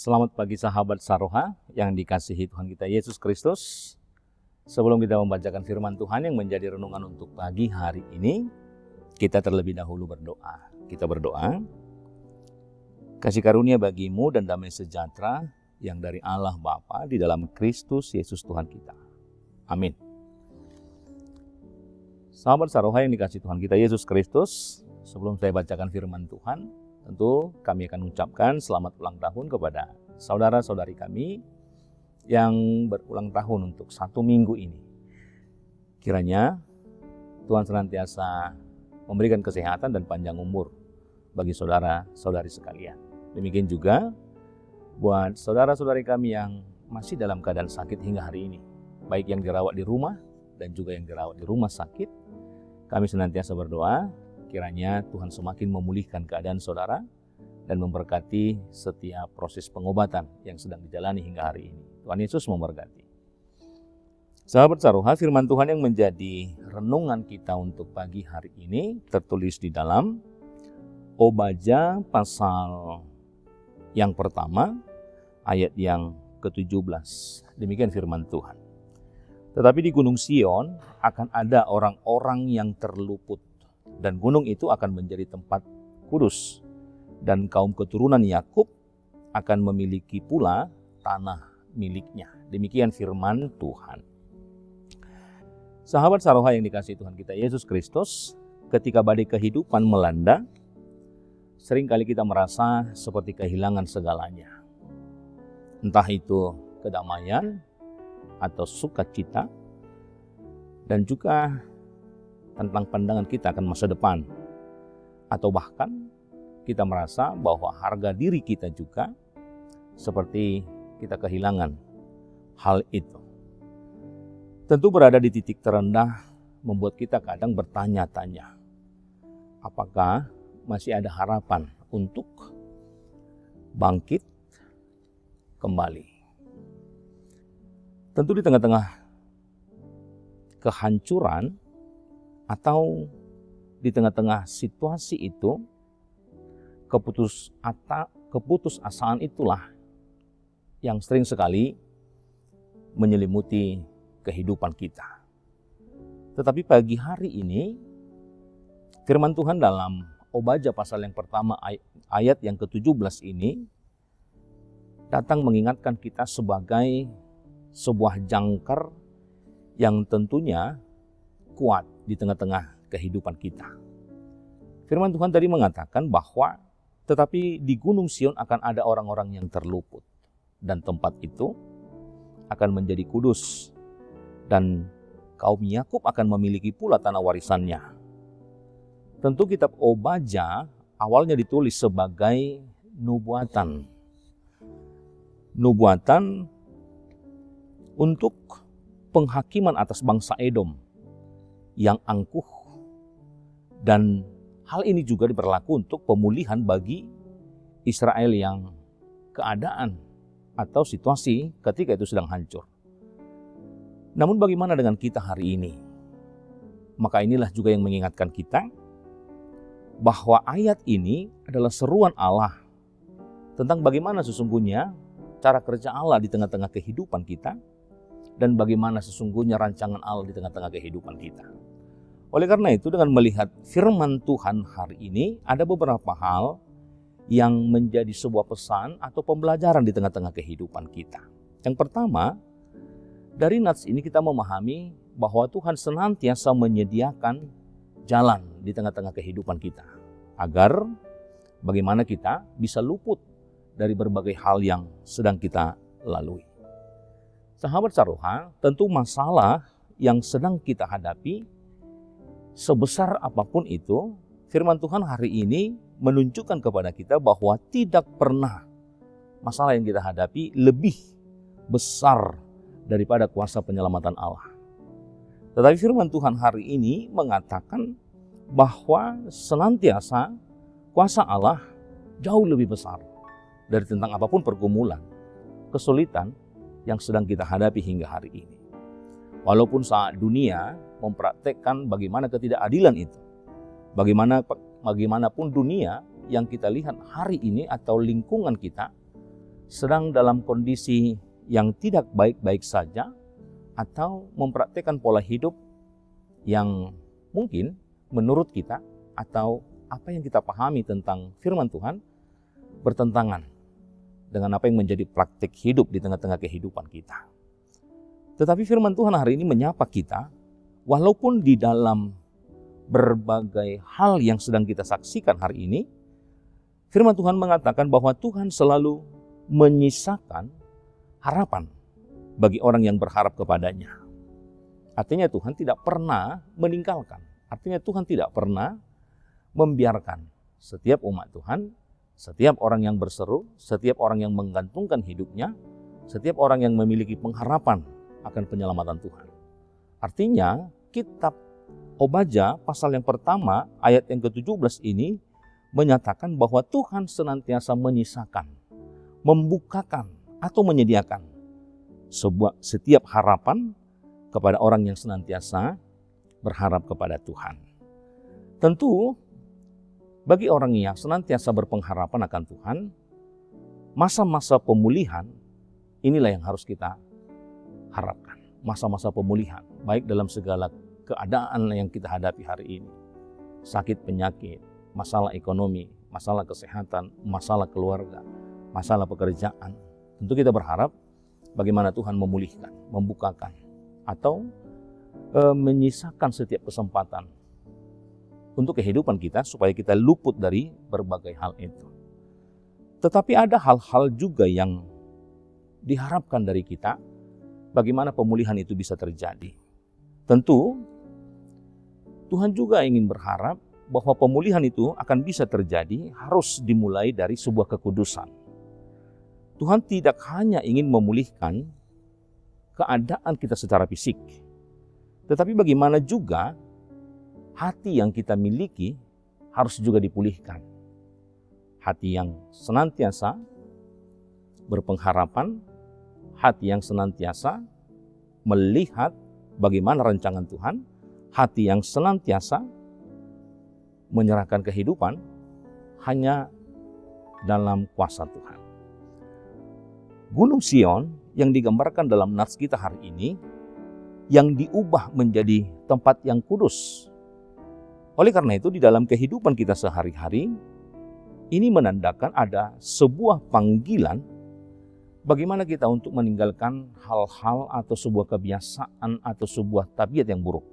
Selamat pagi sahabat Saroha yang dikasihi Tuhan kita Yesus Kristus. Sebelum kita membacakan firman Tuhan yang menjadi renungan untuk pagi hari ini, kita terlebih dahulu berdoa. Kita berdoa, kasih karunia bagimu dan damai sejahtera yang dari Allah Bapa di dalam Kristus Yesus Tuhan kita. Amin. Sahabat Saroha yang dikasihi Tuhan kita Yesus Kristus, sebelum saya bacakan firman Tuhan, tentu kami akan mengucapkan selamat ulang tahun kepada saudara-saudari kami yang berulang tahun untuk 1 minggu ini. Kiranya Tuhan senantiasa memberikan kesehatan dan panjang umur bagi saudara-saudari sekalian. Demikian juga buat saudara-saudari kami yang masih dalam keadaan sakit hingga hari ini, baik yang dirawat di rumah dan juga yang dirawat di rumah sakit. Kami senantiasa berdoa kiranya Tuhan semakin memulihkan keadaan saudara dan memberkati setiap proses pengobatan yang sedang dijalani hingga hari ini. Tuhan Yesus memberkati. Sahabat Saroha, firman Tuhan yang menjadi renungan kita untuk pagi hari ini tertulis di dalam Obaja pasal yang pertama, ayat yang ke-17. Demikian firman Tuhan. Tetapi di Gunung Sion akan ada orang-orang yang terluput, dan gunung itu akan menjadi tempat kudus, dan kaum keturunan Yakub akan memiliki pula tanah miliknya. Demikian firman Tuhan. Sahabat Saroha yang dikasihi Tuhan kita Yesus Kristus, ketika badai kehidupan melanda, seringkali kita merasa seperti kehilangan segalanya. Entah itu kedamaian atau sukacita, dan juga tentang pandangan kita akan masa depan. Atau bahkan kita merasa bahwa harga diri kita juga seperti kita kehilangan hal itu. Tentu berada di titik terendah membuat kita kadang bertanya-tanya, apakah masih ada harapan untuk bangkit kembali? Tentu di tengah-tengah kehancuran atau di tengah-tengah situasi itu, keputusasaan itulah yang sering sekali menyelimuti kehidupan kita. Tetapi pagi hari ini, firman Tuhan dalam Obaja pasal yang pertama ayat yang ke-17 ini datang mengingatkan kita sebagai sebuah jangkar yang tentunya kuat di tengah-tengah kehidupan kita. Firman Tuhan tadi mengatakan bahwa tetapi di Gunung Sion akan ada orang-orang yang terluput, dan tempat itu akan menjadi kudus, dan kaum Yakub akan memiliki pula tanah warisannya. Tentu kitab Obaja awalnya ditulis sebagai nubuatan. Nubuatan untuk penghakiman atas bangsa Edom yang angkuh, dan hal ini juga berlaku untuk pemulihan bagi Israel yang keadaan atau situasi ketika itu sedang hancur. Namun bagaimana dengan kita hari ini? Maka inilah juga yang mengingatkan kita bahwa ayat ini adalah seruan Allah tentang bagaimana sesungguhnya cara kerja Allah di tengah-tengah kehidupan kita, dan bagaimana sesungguhnya rancangan Allah di tengah-tengah kehidupan kita. Oleh karena itu, dengan melihat firman Tuhan hari ini, ada beberapa hal yang menjadi sebuah pesan atau pembelajaran di tengah-tengah kehidupan kita. Yang pertama, dari nats ini kita memahami bahwa Tuhan senantiasa menyediakan jalan di tengah-tengah kehidupan kita, agar bagaimana kita bisa luput dari berbagai hal yang sedang kita lalui. Sahabat Saroha, tentu masalah yang sedang kita hadapi, sebesar apapun itu, firman Tuhan hari ini menunjukkan kepada kita bahwa tidak pernah masalah yang kita hadapi lebih besar daripada kuasa penyelamatan Allah. Tetapi firman Tuhan hari ini mengatakan bahwa senantiasa kuasa Allah jauh lebih besar dari tentang apapun pergumulan, kesulitan yang sedang kita hadapi hingga hari ini. Walaupun saat dunia mempraktekkan bagaimana ketidakadilan itu, bagaimanapun dunia yang kita lihat hari ini atau lingkungan kita sedang dalam kondisi yang tidak baik-baik saja, atau mempraktikkan pola hidup yang mungkin menurut kita atau apa yang kita pahami tentang firman Tuhan bertentangan dengan apa yang menjadi praktik hidup di tengah-tengah kehidupan kita. Tetapi firman Tuhan hari ini menyapa kita, walaupun di dalam berbagai hal yang sedang kita saksikan hari ini, firman Tuhan mengatakan bahwa Tuhan selalu menyisakan harapan bagi orang yang berharap kepadanya. Artinya Tuhan tidak pernah meninggalkan. Artinya Tuhan tidak pernah membiarkan setiap umat Tuhan, setiap orang yang berseru, setiap orang yang menggantungkan hidupnya, setiap orang yang memiliki pengharapan akan penyelamatan Tuhan. Artinya kitab Obadja pasal yang pertama ayat yang ke-17 ini menyatakan bahwa Tuhan senantiasa menyisakan, membukakan atau menyediakan setiap harapan kepada orang yang senantiasa berharap kepada Tuhan. Tentu bagi orang yang senantiasa berpengharapan akan Tuhan, masa-masa pemulihan inilah yang harus kita harapkan. Masa-masa pemulihan, baik dalam segala keadaan yang kita hadapi hari ini. Sakit, penyakit, masalah ekonomi, masalah kesehatan, masalah keluarga, masalah pekerjaan. Tentu kita berharap bagaimana Tuhan memulihkan, membukakan, atau menyisakan setiap kesempatan untuk kehidupan kita supaya kita luput dari berbagai hal itu. Tetapi ada hal-hal juga yang diharapkan dari kita, bagaimana pemulihan itu bisa terjadi. Tentu Tuhan juga ingin berharap bahwa pemulihan itu akan bisa terjadi harus dimulai dari sebuah kekudusan. Tuhan tidak hanya ingin memulihkan keadaan kita secara fisik, tetapi bagaimana juga hati yang kita miliki harus juga dipulihkan. Hati yang senantiasa berpengharapan, hati yang senantiasa melihat bagaimana rancangan Tuhan, hati yang senantiasa menyerahkan kehidupan hanya dalam kuasa Tuhan. Gunung Sion yang digambarkan dalam nats kita hari ini, yang diubah menjadi tempat yang kudus. Oleh karena itu di dalam kehidupan kita sehari-hari, ini menandakan ada sebuah panggilan bagaimana kita untuk meninggalkan hal-hal atau sebuah kebiasaan atau sebuah tabiat yang buruk.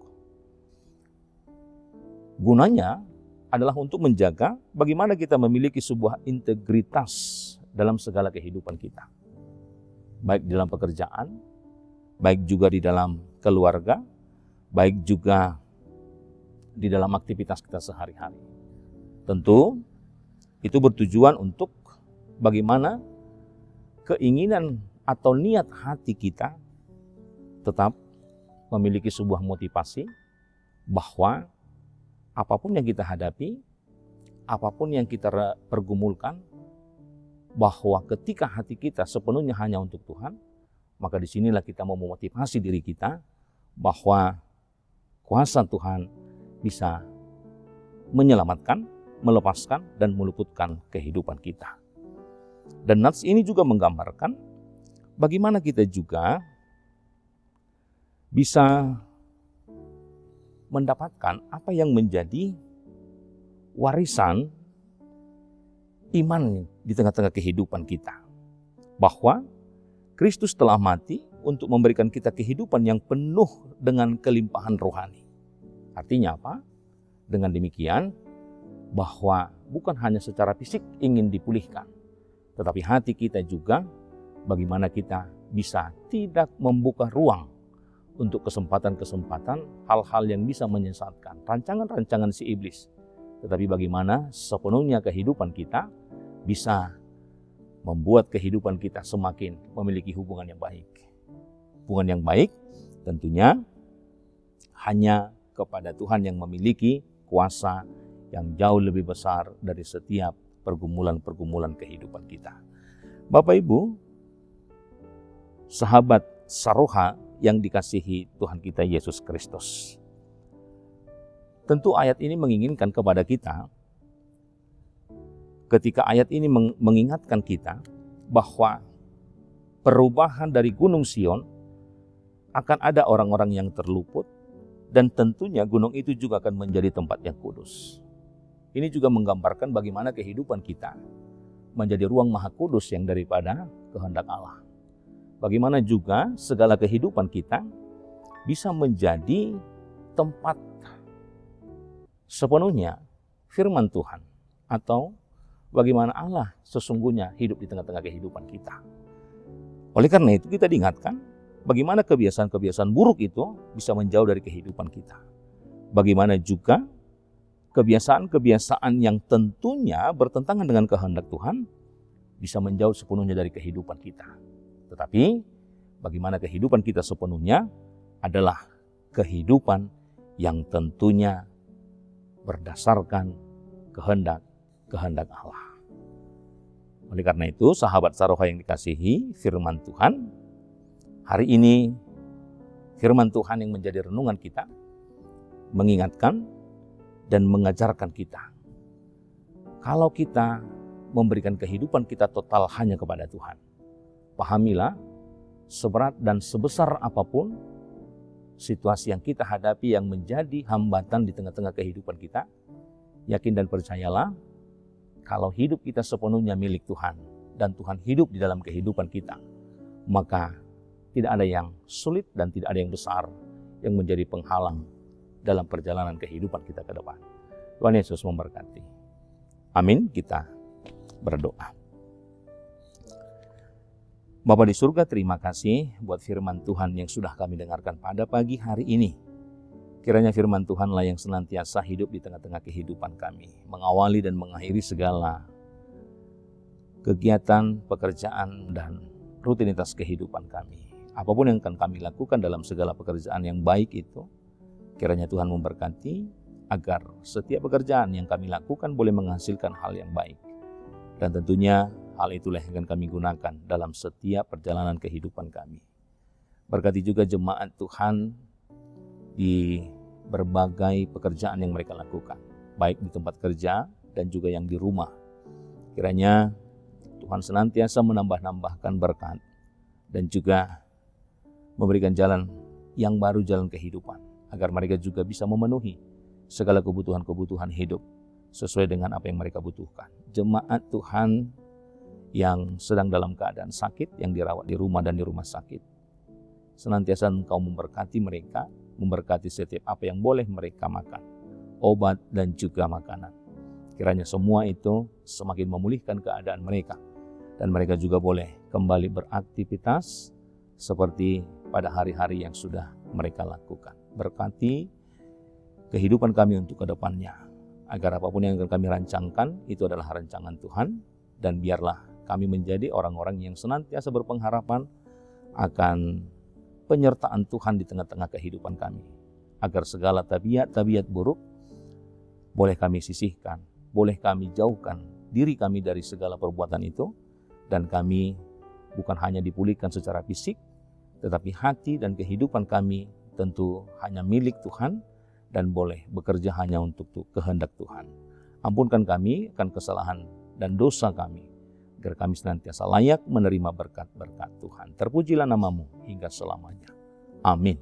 Gunanya adalah untuk menjaga bagaimana kita memiliki sebuah integritas dalam segala kehidupan kita. Baik di dalam pekerjaan, baik juga di dalam keluarga, baik juga di dalam aktivitas kita sehari-hari. Tentu itu bertujuan untuk bagaimana keinginan atau niat hati kita tetap memiliki sebuah motivasi bahwa apapun yang kita hadapi, apapun yang kita pergumulkan, bahwa ketika hati kita sepenuhnya hanya untuk Tuhan, maka disinilah kita mau memotivasi diri kita bahwa kuasa Tuhan bisa menyelamatkan, melepaskan, dan meluputkan kehidupan kita. Dan nats ini juga menggambarkan bagaimana kita juga bisa mendapatkan apa yang menjadi warisan iman di tengah-tengah kehidupan kita. Bahwa Kristus telah mati untuk memberikan kita kehidupan yang penuh dengan kelimpahan rohani. Artinya apa? Dengan demikian, bahwa bukan hanya secara fisik ingin dipulihkan, tetapi hati kita juga bagaimana kita bisa tidak membuka ruang untuk kesempatan-kesempatan hal-hal yang bisa menyesatkan, rancangan-rancangan si iblis. Tetapi bagaimana sepenuhnya kehidupan kita bisa membuat kehidupan kita semakin memiliki hubungan yang baik. Hubungan yang baik tentunya hanya kepada Tuhan yang memiliki kuasa yang jauh lebih besar dari setiap pergumulan-pergumulan kehidupan kita. Bapak Ibu, sahabat Saroha yang dikasihi Tuhan kita Yesus Kristus. Tentu ayat ini menginginkan kepada kita, ketika ayat ini mengingatkan kita bahwa perubahan dari Gunung Sion, akan ada orang-orang yang terluput, dan tentunya gunung itu juga akan menjadi tempat yang kudus. Ini juga menggambarkan bagaimana kehidupan kita menjadi ruang maha kudus yang daripada kehendak Allah. Bagaimana juga segala kehidupan kita bisa menjadi tempat sepenuhnya firman Tuhan, atau bagaimana Allah sesungguhnya hidup di tengah-tengah kehidupan kita. Oleh karena itu kita diingatkan bagaimana kebiasaan-kebiasaan buruk itu bisa menjauh dari kehidupan kita. Bagaimana juga kebiasaan-kebiasaan yang tentunya bertentangan dengan kehendak Tuhan bisa menjauh sepenuhnya dari kehidupan kita. Tetapi bagaimana kehidupan kita sepenuhnya adalah kehidupan yang tentunya berdasarkan kehendak Allah. Oleh karena itu, sahabat Saroha yang dikasihi, firman Tuhan hari ini, firman Tuhan yang menjadi renungan kita, mengingatkan dan mengajarkan kita. Kalau kita memberikan kehidupan kita total hanya kepada Tuhan, pahamilah, seberat dan sebesar apapun situasi yang kita hadapi yang menjadi hambatan di tengah-tengah kehidupan kita, yakin dan percayalah, kalau hidup kita sepenuhnya milik Tuhan dan Tuhan hidup di dalam kehidupan kita, maka tidak ada yang sulit dan tidak ada yang besar yang menjadi penghalang dalam perjalanan kehidupan kita ke depan. Tuhan Yesus memberkati. Amin. Kita berdoa. Bapa di surga, terima kasih buat firman Tuhan yang sudah kami dengarkan pada pagi hari ini. Kiranya firman Tuhanlah yang senantiasa hidup di tengah-tengah kehidupan kami, mengawali dan mengakhiri segala kegiatan, pekerjaan, dan rutinitas kehidupan kami. Apapun yang akan kami lakukan dalam segala pekerjaan yang baik itu, kiranya Tuhan memberkati agar setiap pekerjaan yang kami lakukan boleh menghasilkan hal yang baik. Dan tentunya hal itulah yang akan kami gunakan dalam setiap perjalanan kehidupan kami. Berkati juga jemaat Tuhan di berbagai pekerjaan yang mereka lakukan, baik di tempat kerja dan juga yang di rumah. Kiranya Tuhan senantiasa menambah-nambahkan berkat dan juga memberikan jalan yang baru, jalan kehidupan, agar mereka juga bisa memenuhi segala kebutuhan-kebutuhan hidup sesuai dengan apa yang mereka butuhkan. Jemaat Tuhan yang sedang dalam keadaan sakit, yang dirawat di rumah dan di rumah sakit, senantiasa Engkau memberkati mereka, memberkati setiap apa yang boleh mereka makan, obat dan juga makanan. Kiranya semua itu semakin memulihkan keadaan mereka, dan mereka juga boleh kembali beraktivitas seperti pada hari-hari yang sudah mereka lakukan. Berkati kehidupan kami untuk kedepannya, agar apapun yang akan kami rancangkan itu adalah rancangan Tuhan, dan biarlah kami menjadi orang-orang yang senantiasa berpengharapan akan penyertaan Tuhan di tengah-tengah kehidupan kami, agar segala tabiat-tabiat buruk boleh kami sisihkan, boleh kami jauhkan diri kami dari segala perbuatan itu, dan kami bukan hanya dipulihkan secara fisik, tetapi hati dan kehidupan kami tentu hanya milik Tuhan dan boleh bekerja hanya untuk kehendak Tuhan. Ampunkan kami akan kesalahan dan dosa kami, agar kami senantiasa layak menerima berkat-berkat Tuhan. Terpujilah nama-Mu hingga selamanya. Amin.